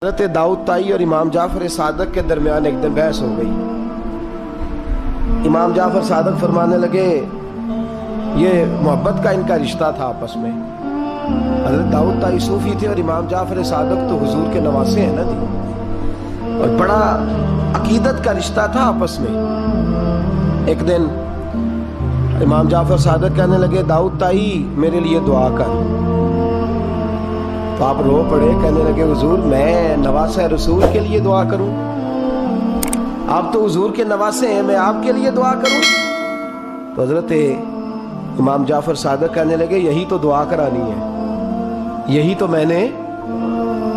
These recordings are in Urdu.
حضرت داؤد طائی اور امام جعفر صادق کے درمیان ایک دن بحث ہو گئی۔ امام جعفر صادق فرمانے لگے یہ محبت کا ان کا رشتہ تھا آپس میں۔ حضرت داؤد طائی صوفی تھے اور امام جعفر صادق تو حضور کے نواسے ہیں نا جی، اور بڑا عقیدت کا رشتہ تھا آپس میں۔ ایک دن امام جعفر صادق کہنے لگے داؤد طائی میرے لیے دعا کر، تو آپ رو پڑے، کہنے لگے حضور میں نواسہ رسول کے لیے دعا کروں؟ آپ تو حضور کے نواسے ہیں، میں آپ کے لیے دعا کروں؟ تو حضرت امام جعفر صادق کہنے لگے یہی تو دعا کرانی ہے، یہی تو میں نے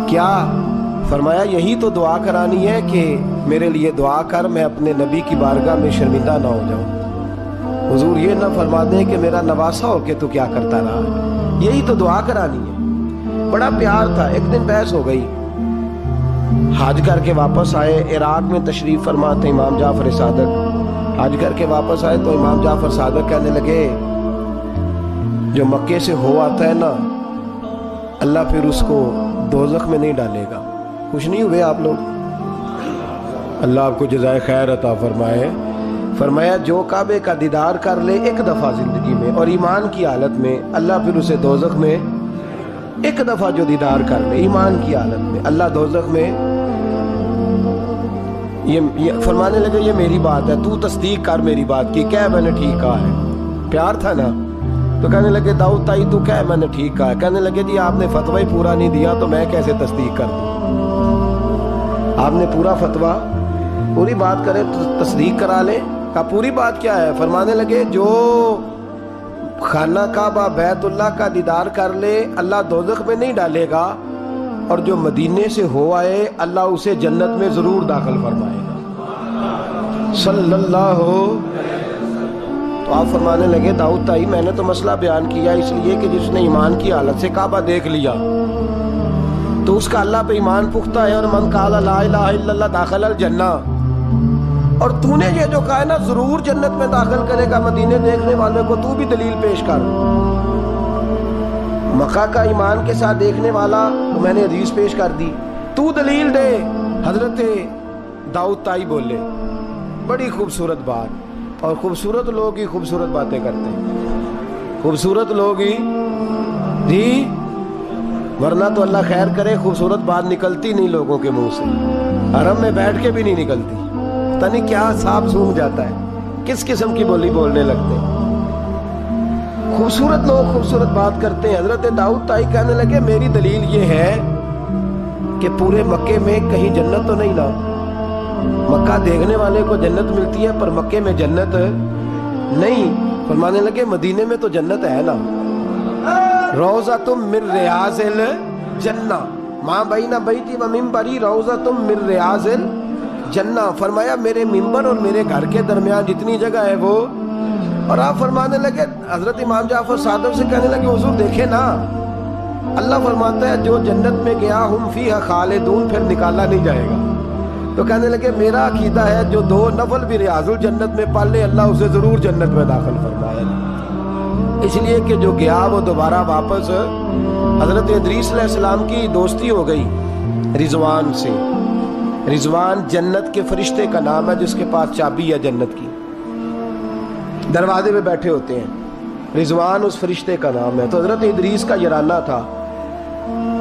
کیا فرمایا، یہی تو دعا کرانی ہے کہ میرے لیے دعا کر، میں اپنے نبی کی بارگاہ میں شرمندہ نہ ہو جاؤں۔ حضور یہ نہ فرما دیں کہ میرا نواسہ ہو کے تو کیا کرتا رہا، یہی تو دعا کرانی ہے۔ بڑا پیار تھا۔ ایک دن بحث ہو گئی، حج کر کے واپس آئے، عراق میں تشریف فرما تھے امام جعفر صادق، حج کر کے واپس آئے تو امام جعفر صادق کہنے لگے جو مکے سے ہو آتا ہے نا اللہ پھر اس کو دوزخ میں نہیں ڈالے گا۔ خوش نہیں ہوئے آپ لوگ؟ اللہ آپ کو جزائے خیر عطا فرمائے۔ فرمایا جو کعبے کا دیدار کر لے ایک دفعہ زندگی میں اور ایمان کی حالت میں، اللہ پھر اسے دوزخ میں ایک دفعہ جو دیدار کر لے ایمان کی حالت میں، اللہ دوزخ میں یہ فرمانے لگے یہ میری بات ہے، تو تصدیق کر میری بات کی، کہہ میں نے ٹھیک کہا ہے۔ پیار تھا نا، تو کہنے لگے داؤد طائی تو کہہ میں نے ٹھیک کہا ہے۔ کہنے لگے جی آپ نے فتویٰ ہی پورا نہیں دیا تو میں کیسے تصدیق کر دوں؟ آپ نے پورا فتویٰ پوری بات کرے تو تصدیق کرا لے۔ کہا پوری بات کیا ہے؟ فرمانے لگے جو خانہ کعبہ بیت اللہ کا دیدار کر لے اللہ دوزخ میں نہیں ڈالے گا، اور جو مدینے سے ہو آئے اللہ اسے جنت میں ضرور داخل فرمائے گا صلی اللہ ہو۔ تو آپ فرمانے لگے داؤد طائی میں نے تو مسئلہ بیان کیا اس لیے کہ جس نے ایمان کی حالت سے کعبہ دیکھ لیا تو اس کا اللہ پہ ایمان پختہ ہے، اور من قال لا الہ الا اللہ داخل الجنہ، اور تو نے یہ جو کہا ہے نا ضرور جنت میں داخل کرے گا مدینے دیکھنے والے کو، تو بھی دلیل پیش کر۔ مکہ کا ایمان کے ساتھ دیکھنے والا تو میں نے حدیث پیش کر دی، تو دلیل دے۔ حضرت داؤد طائی بولے بڑی خوبصورت بات، اور خوبصورت لوگ ہی خوبصورت باتیں کرتے ہیں، خوبصورت لوگ ہی جی، ورنہ تو اللہ خیر کرے خوبصورت بات نکلتی نہیں لوگوں کے منہ سے، حرم میں بیٹھ کے بھی نہیں نکلتی، پتہ نہیں کیا سانپ سونگھ جاتا ہے، کس قسم کی بولی بولنے لگتے ہیں۔ خوبصورت لوگ خوبصورت بات کرتے ہیں۔ حضرت داؤد طائی کہنے لگے میری دلیل یہ ہے کہ پورے مکے میں کہیں جنت تو نہیں نا، مکہ دیکھنے والے کو جنت ملتی ہے پر مکے میں جنت نہیں۔ فرمانے لگے مدینے میں تو جنت ہے نا، روضۃ من ریاض الجنہ ما بین بیتی و منبری روضۃ من ریاض الجنہ۔ فرمایا میرے منبر اور میرے گھر کے درمیان جتنی جگہ ہے وہ، اور آپ فرمانے لگے حضرت امام جعفر صادق سے کہنے لگے حضور دیکھیں نا اللہ فرماتا ہے جو جنت میں گیا ہم فیہا خالدون، پھر نکالا نہیں جائے گا۔ تو کہنے لگے میرا عقیدہ ہے جو دو نفل بھی ریاض الجنت میں پڑھ لے اللہ اسے ضرور جنت میں داخل فرمائے، اس لیے کہ جو گیا وہ دوبارہ واپس۔ حضرت ادریس علیہ السلام کی دوستی ہو گئی رضوان سے۔ رضوان جنت کے فرشتے کا نام ہے جس کے پاس چابی ہے جنت کی، دروازے پہ بیٹھے ہوتے ہیں، رضوان اس فرشتے کا نام ہے۔ تو حضرت ادریس کا یارانہ تھا،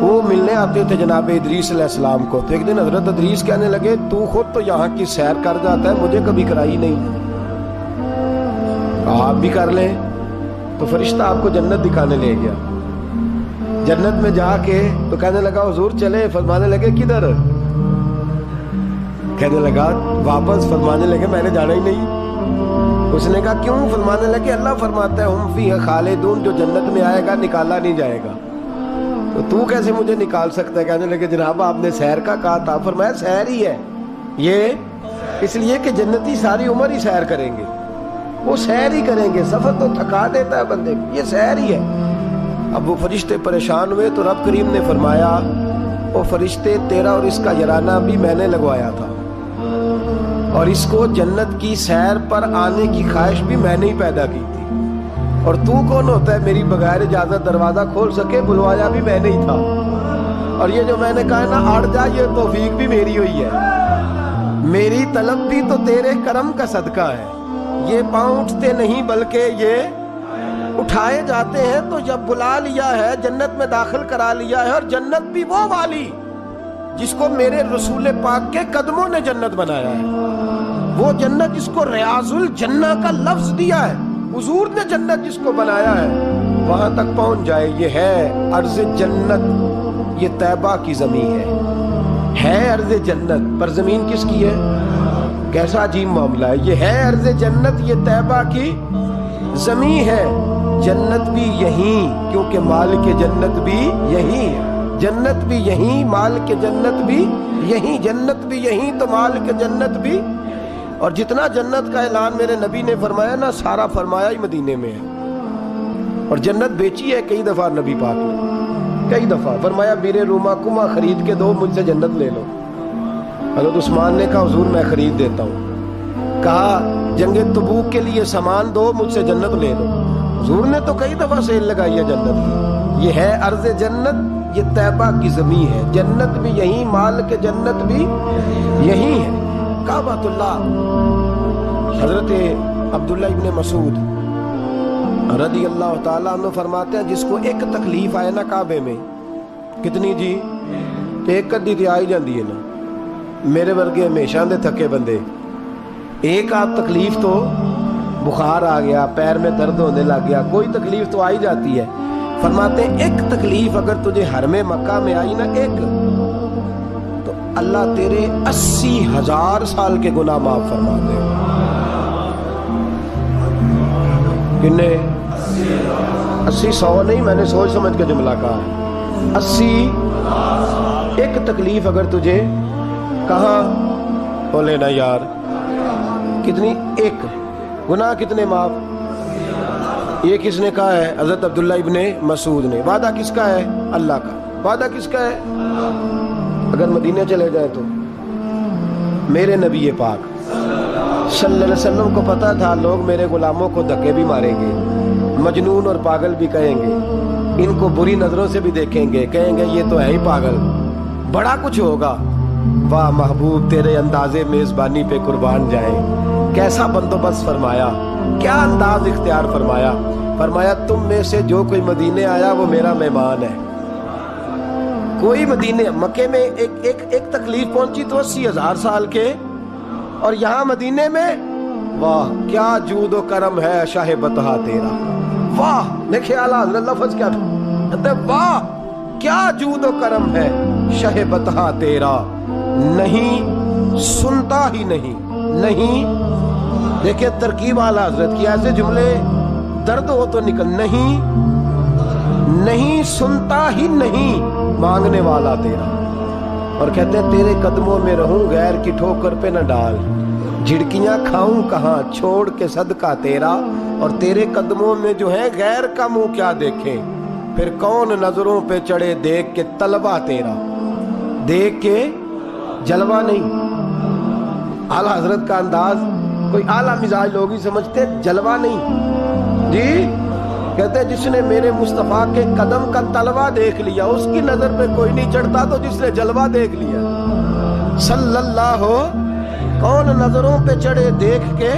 وہ ملنے آتے تھے جناب ادریس علیہ السلام کو۔ تو ایک دن حضرت ادریس کہنے لگے تو خود تو یہاں کی سیر کر جاتا ہے، مجھے کبھی کرائی نہیں، آپ بھی کر لیں۔ تو فرشتہ آپ کو جنت دکھانے لے گیا، جنت میں جا کے تو کہنے لگا حضور چلے، فرمانے لگے کدھر؟ کہنے لگا واپس، فرمانے لگے میں نے جانا ہی نہیں۔ اس نے کہا کیوں؟ فرمانے لگے اللہ فرماتا ہے ہم فیہا خالدون، جو جنت میں آئے گا نکالا نہیں جائے گا، تو کیسے مجھے نکال سکتا ہے؟ کہنے لگے جناب آپ نے سیر کا کہا تھا۔ فرمایا سیر ہی ہے یہ، اس لیے کہ جنتی ساری عمر ہی سیر کریں گے، وہ سیر ہی کریں گے، سفر تو تھکا دیتا ہے بندے کو، یہ سیر ہی ہے۔ اب وہ فرشتے پریشان ہوئے تو رب کریم نے فرمایا وہ فرشتے تیرا اور اس کا یارانہ بھی میں نے لگوایا تھا، اور اس کو جنت کی سیر پر آنے کی خواہش بھی میں نے ہی پیدا کی تھی، اور تو کون ہوتا ہے میری بغیر اجازت دروازہ کھول سکے؟ بلوایا بھی میں نے ہی تھا۔ اور یہ جو میں نے کہا نا اڑ جا، یہ توفیق بھی میری ہوئی ہے، میری طلب بھی تو تیرے کرم کا صدقہ ہے۔ یہ پاؤں اٹھتے نہیں بلکہ یہ اٹھائے جاتے ہیں، تو جب بلا لیا ہے جنت میں داخل کرا لیا ہے، اور جنت بھی وہ والی جس کو میرے رسول پاک کے قدموں نے جنت بنایا ہے، وہ جنت جس کو ریاض الجنہ کا لفظ دیا ہے، حضور نے جنت جس کو بنایا ہے، وہاں تک پہنچ جائے۔ یہ ہے عرض جنت، یہ طیبہ کی زمین ہے عرض جنت، پر زمین کس کی ہے؟ کیسا عجیب معاملہ ہے، یہ ہے عرض جنت، یہ طیبہ کی زمین ہے، جنت بھی یہیں، کیونکہ مالک جنت بھی یہیں ہے، جنت بھی یہیں، مالک جنت بھی یہیں، جنت بھی یہیں تو مالک جنت بھی۔ اور جتنا جنت کا اعلان میرے نبی نے فرمایا نا، سارا فرمایا ہی مدینے میں ہے، اور جنت بیچی ہے کئی دفعہ نبی پاک نے، کئی دفعہ فرمایا میرے روما کما خرید کے دو، مجھ سے جنت لے لو۔ حضرت عثمان نے کہا حضور میں خرید دیتا ہوں، کہا جنگ تبوک کے لیے سامان دو، مجھ سے جنت لے لو۔ حضور نے تو کئی دفعہ سیل لگائی ہے جنت کی۔ یہ ہے عرض جنت، یہ طیبہ کی زمین ہے، جنت بھی یہیں، مالک جنت بھی یہیں ہے۔ کعبۃ اللہ، حضرت عبداللہ ابن مسعود رضی اللہ تعالیٰ عنہ فرماتے ہیں جس کو ایک تکلیف آئے نا کعبے میں، کتنی جی؟ ایک کدی تے آئی جاندی ہے نا، میرے ورگے ہمیشہ دے تھکے بندے، ایک آپ تکلیف تو بخار آ گیا، پیر میں درد ہونے لگ گیا، کوئی تکلیف تو آئی جاتی ہے۔ فرماتے ہیں ایک تکلیف اگر تجھے حرم مکہ میں آئی نا، ایک، تو اللہ تیرے 80,000 سال کے گناہ معاف فرما دے۔ کتنے؟ 80، 100 نہیں، میں نے سوچ سمجھ کے جملہ کہا، 80۔ ایک تکلیف اگر تجھے، کہاں بولے نا یار، کتنی؟ ایک، گناہ کتنے معاف؟ یہ کس نے کہا ہے؟ حضرت عبداللہ ابن مسعود نے۔ وعدہ کس کا ہے؟ اللہ کا۔ وعدہ کس کا ہے؟ اگر مدینہ چلے جائیں تو میرے نبی پاک صلی اللہ علیہ وسلم کو پتا تھا لوگ میرے غلاموں کو دھکے بھی ماریں گے، مجنون اور پاگل بھی کہیں گے، ان کو بری نظروں سے بھی دیکھیں گے، کہیں گے یہ تو ہے ہی پاگل، بڑا کچھ ہوگا۔ واہ محبوب تیرے انداز میزبانی پہ قربان جائیں، کیسا بندوبست فرمایا، کیا انداز اختیار فرمایا۔ فرمایا تم میں سے جو کوئی مدینے آیا وہ میرا مہمان ہے۔ کوئی مدینے، مکے میں ایک تکلیف پہنچی تو 80,000 سال کے، اور یہاں مدینے میں واہ کیا جود و کرم ہے شاہ بطحہ تیرا۔ واہ نے خیال حضرت لفظ کیا تھا، واہ کیا جود و کرم ہے شاہ بطحہ تیرا، نہیں سنتا ہی نہیں دیکھیں ترکیب اعلیٰ حضرت کی، ایسے جملے درد ہو تو نکل، نہیں سنتا ہی نہیں مانگنے والا تیرا، اور کہتے ہیں تیرے قدموں میں رہوں غیر کی ٹھوکر پہ نہ ڈال، جھڑکیاں کھاؤں کہاں چھوڑ کے صدقہ تیرا، اور تیرے قدموں میں جو ہے غیر کا منہ کیا دیکھیں، پھر کون نظروں پہ چڑھے دیکھ کے طلبہ تیرا، دیکھ کے جلوہ نہیں۔ اعلیٰ حضرت کا انداز کوئی اعلیٰ مزاج لوگ ہی سمجھتے، جلوہ نہیں جی، کہتے جس نے میرے مصطفیٰ کے قدم کا تلوہ دیکھ لیا اس کی نظر پہ کوئی نہیں چڑھتا، تو جس نے جلوہ دیکھ لیا صلی اللہ ہو، کون نظروں پہ چڑھے دیکھ کے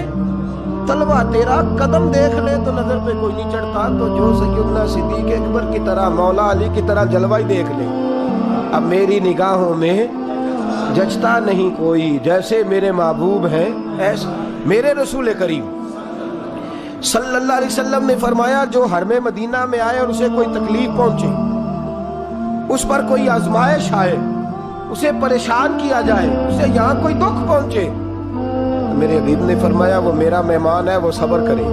تلوہ تیرا، قدم دیکھ لے تو نظر پہ کوئی نہیں چڑھتا، تو جو سیدنا صدیق اکبر کی طرح مولا علی کی طرح جلوہ ہی دیکھ لے۔ اب میری نگاہوں میں جچتا نہیں کوئی، جیسے میرے محبوب ہیں ایسے میرے رسول کریم صلی اللہ علیہ وسلم نے فرمایا جو حرم مدینہ میں آئے اور اسے کوئی تکلیف پہنچے، اس پر کوئی آزمائش آئے، اسے پریشان کیا جائے، اسے یہاں کوئی دکھ پہنچے، میرے حبیب نے فرمایا وہ میرا مہمان ہے، وہ صبر کرے۔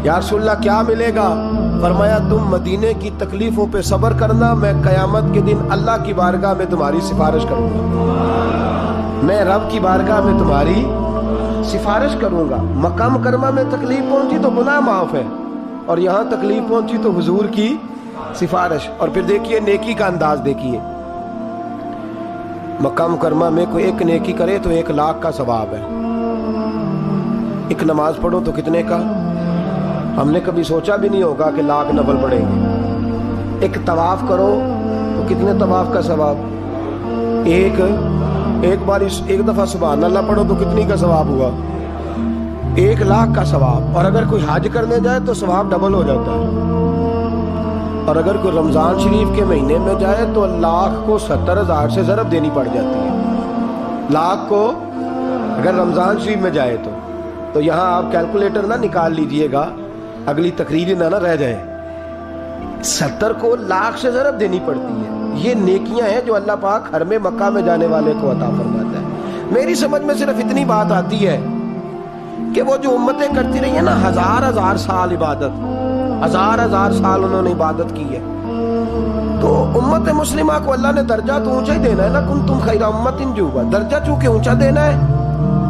یا رسول اللہ کیا ملے گا؟ فرمایا تم مدینے کی تکلیفوں پہ صبر کرنا، میں قیامت کے دن اللہ کی بارگاہ میں تمہاری سفارش کروں گا، میں رب کی بارگاہ میں تمہاری سفارش کروں گا۔ مکہ مکرمہ میں تکلیف پہنچی تو گناہ معاف ہے، اور یہاں تکلیف پہنچی تو حضور کی سفارش۔ اور پھر دیکھیے نیکی کا انداز دیکھیے، مکہ مکرمہ میں کوئی ایک نیکی کرے تو 1,00,000 کا ثواب ہے، ایک نماز پڑھو تو کتنے کا؟ ہم نے کبھی سوچا بھی نہیں ہوگا کہ 1,00,000 نفل پڑھیں گے۔ ایک طواف کرو تو تو کتنے طواف کا ثواب؟ ایک بار ایک دفعہ سبحان اللہ پڑھو تو کتنی کا ثواب ہوا؟ 1,00,000 کا ثواب. اور اگر کوئی حج کرنے جائے تو ثواب ڈبل ہو جاتا ہے. اور اگر کوئی رمضان شریف کے مہینے میں جائے تو 1,00,000 کو 70,000 سے ضرب دینی پڑ جاتی ہے. 1,00,000 کو اگر رمضان شریف میں جائے تو یہاں آپ کیلکولیٹر نہ نکال لیجئے گا، اگلی تقریر نہ رہ جائے. 70 کو 1,00,000 سے ضرب دینی پڑتی ہے. یہ نیکیاں ہیں جو اللہ پاک حرم مکہ میں جانے والے کو عطا فرماتا ہے. میری سمجھ میں صرف اتنی بات آتی ہے کہ وہ جو امتیں کرتی رہی ہیں نا، 1000 سال عبادت، 1000 سال انہوں نے عبادت کی ہے، تو امت مسلمہ کو اللہ نے درجہ تو اونچا ہی دینا ہے نا. کنتم خیر امت جو ہوا درجہ چونکہ اونچا دینا ہے،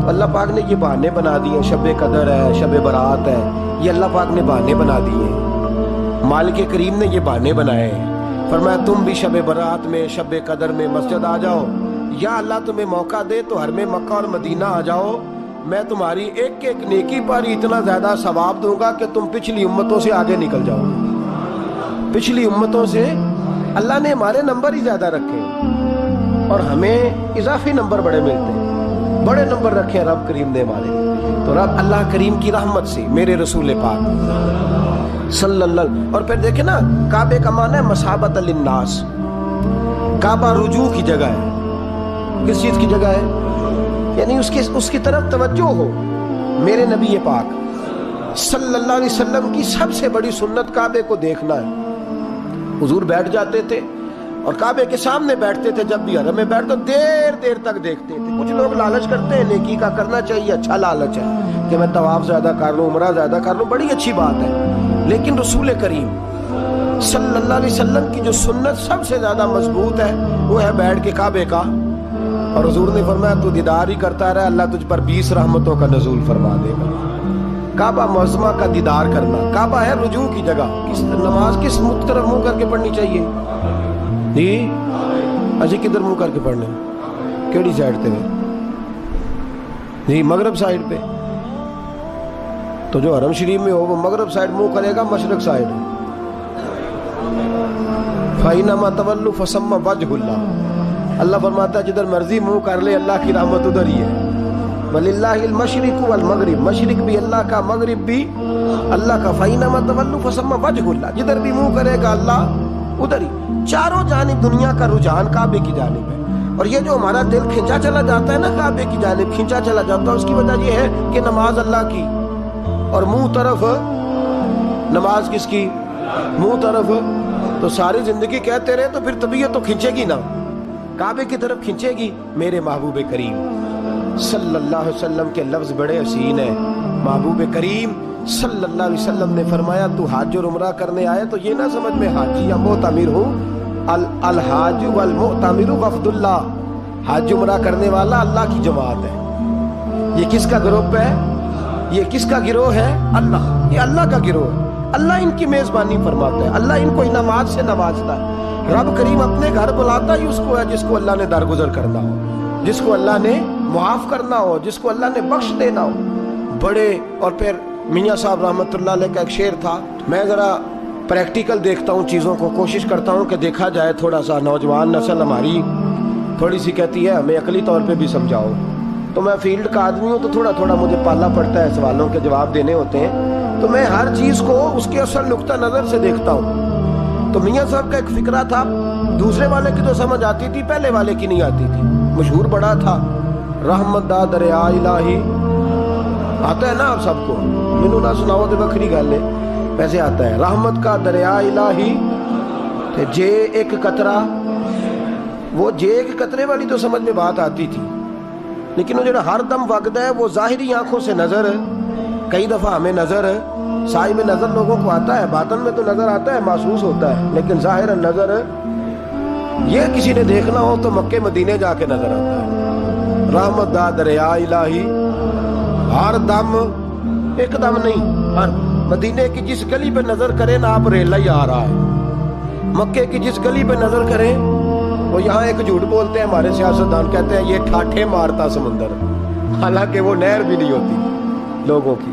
تو اللہ پاک نے یہ بہانے بنا دیے. شب قدر ہے، شب برات ہے، یہ اللہ پاک نے بہانے بنا دیے. مالک کریم نے یہ بہانے بنائے ہیں. فرمایا تم بھی شب برات میں، شب قدر میں مسجد آ جاؤ، یا اللہ تمہیں موقع دے تو حرم مکہ اور مدینہ آ جاؤ. میں تمہاری ایک ایک نیکی پر اتنا زیادہ ثواب دوں گا کہ تم پچھلی امتوں سے آگے نکل جاؤ. پچھلی امتوں سے اللہ نے ہمارے نمبر ہی زیادہ رکھے اور ہمیں اضافی نمبر بڑے ملتے ہیں. بڑے نمبر رکھے ہیں رب کریم نے ہمارے. تو رب اللہ کریم کی رحمت سے میرے رسول پاک صلی اللہ. اور پھر دیکھیں نا، کعبے کا معنی ہے مسابت للناس. کعبہ رجوع کی جگہ ہے. کس چیز کی جگہ ہے؟ یعنی اس کی طرف توجہ ہو. میرے نبی پاک صلی اللہ علیہ وسلم کی سب سے بڑی سنت کعبے کو دیکھنا ہے. حضور بیٹھ جاتے تھے اور کعبے کے سامنے بیٹھتے تھے. جب بھی حرم میں بیٹھتے دیر تک دیکھتے تھے. کچھ لوگ لالچ کرتے ہیں، نیکی کا کرنا چاہیے، اچھا لالچ ہے کہ میں طواف زیادہ کر لوں، عمرہ زیادہ کر لوں، بڑی اچھی بات ہے. لیکن رسول کریم صلی اللہ علیہ وسلم کی جو سنت سب سے زیادہ مضبوط ہے وہ ہے بیٹھ کے کعبے کا. اور حضور نے فرمایا تو دیدار ہی کرتا رہا، اللہ تجھ پر 20 رحمتوں کا نزول فرما دے گا. کعبہ معظمہ کا دیدار کرنا. کعبہ ہے رجوع کی جگہ. نماز کس طرف منہ کر کے پڑھنی چاہیے؟ جی اجی کدھر منہ کر کے پڑھنے؟ کیڑی سائڈ پہ؟ جی مغرب سائڈ پہ. تو جو حرم شریف میں ہو وہ مغرب سائڈ منہ کرے گا، مشرق سائڈ. فَإِنَّمَا تَوَلُّوا فَثَمَّ وَجْهُ اللَّهِ. اللہ فرماتا ہے جدھر مرضی منہ کر لے اللہ کی رحمت ادھر ہی ہے. وَلِلَّهِ الْمَشْرِقُ وَالْمَغْرِبُ. مشرق بھی اللہ کا، مغرب بھی اللہ کا. فَإِنَّمَا تَوَلُّوا فَثَمَّ وَجْهُ اللَّهِ. جدھر بھی منہ کرے گا اللہ ادھر ہی. چاروں جانب دنیا کا رجحان کعبے کی جانب ہے. اور یہ جو ہمارا دل کھینچا چلا جاتا ہے نا کعبے کی جانب، کھینچا چلا جاتا ہے، اس کی وجہ یہ ہے کہ نماز اللہ کی اور منہ طرف نماز کس کی؟ منہ طرف. تو ساری زندگی کہتے رہے تو پھر طبیعت تو کھینچے گی نا، کعبے کی طرف کھینچے گی. میرے محبوب کریم صلی اللہ علیہ وسلم کے لفظ بڑے حسین ہیں. محبوب کریم صلی اللہ علیہ وسلم نے فرمایا تو حج اور عمرہ کرنے آئے تو یہ نہ سمجھ میں حاجی یا معتمر ہوں. الحاج والمعتمر وفد اللہ. حج عمرہ کرنے والا اللہ کی جماعت ہے. یہ کس کا گروپ ہے؟ یہ کس کا گروہ ہے؟ اللہ. یہ اللہ کا گروہ ہے. اللہ ان کی میزبانی فرماتا ہے، اللہ ان کو انعامات سے نوازتا ہے. رب کریم اپنے گھر بلاتا ہی اس کو ہے جس کو اللہ نے درگزر کرنا ہو، جس کو اللہ نے معاف کرنا ہو، جس کو اللہ نے بخش دینا ہو. بڑے. اور پھر میاں صاحب رحمۃ اللہ علیہ کا ایک شعر تھا. میں ذرا پریکٹیکل دیکھتا ہوں چیزوں کو، کوشش کرتا ہوں کہ دیکھا جائے تھوڑا سا. نوجوان نسل ہماری تھوڑی سی کہتی ہے ہمیں عقلی طور پہ بھی سمجھاؤ. تو میں فیلڈ کا آدمی ہوں تو تھوڑا تھوڑا مجھے پالنا پڑتا ہے، سوالوں کے جواب دینے ہوتے ہیں. تو میں ہر چیز کو اس کے اصل نقطہ نظر سے دیکھتا ہوں. تو میاں صاحب کا ایک فکرہ تھا، دوسرے والے کی تو سمجھ آتی تھی، پہلے والے کی نہیں آتی تھی. مشہور بڑا تھا، رحمت دا دریا الہی. آتا ہے نا آپ سب کو؟ مینوں نہ سناؤ تو بکھری گل ہے، ویسے آتا ہے. رحمت کا دریا الہی تے جے ایک قطرہ. وہ جے ایک قطرے والی تو سمجھ میں بات آتی تھی، لیکن وہ جڑا ہر دم وگدا ہے وہ ظاہری آنکھوں سے نظر، کئی دفعہ ہمیں نظر سائے میں نظر لوگوں کو آتا ہے، باطن میں تو نظر آتا ہے، محسوس ہوتا ہے، لیکن ظاہر نظر یہ کسی نے دیکھنا ہو تو مکے مدینے جا کے نظر آتا ہے. رحمت دا دریا الہی ہر دم، ایک دم نہیں، ہر مدینے کی جس گلی پہ نظر کرے نا آپ ریلا ہی آ رہا ہے. مکے کی جس گلی پہ نظر کریں وہ یہاں ایک جھوٹ بولتے ہیں ہمارے سیاستدان، کہتے ہیں یہ ٹھاٹھے مارتا سمندر، حالانکہ وہ نہر بھی نہیں ہوتی لوگوں کی.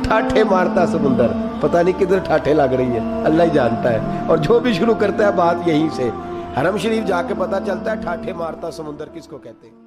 ٹھاٹھے مارتا سمندر، پتہ نہیں کدھر ٹھاٹھے لگ رہی ہے، اللہ ہی جانتا ہے. اور جو بھی شروع کرتا ہے بات یہیں سے، حرم شریف جا کے پتا چلتا ہے ٹھاٹھے مارتا سمندر کس کو کہتے ہیں.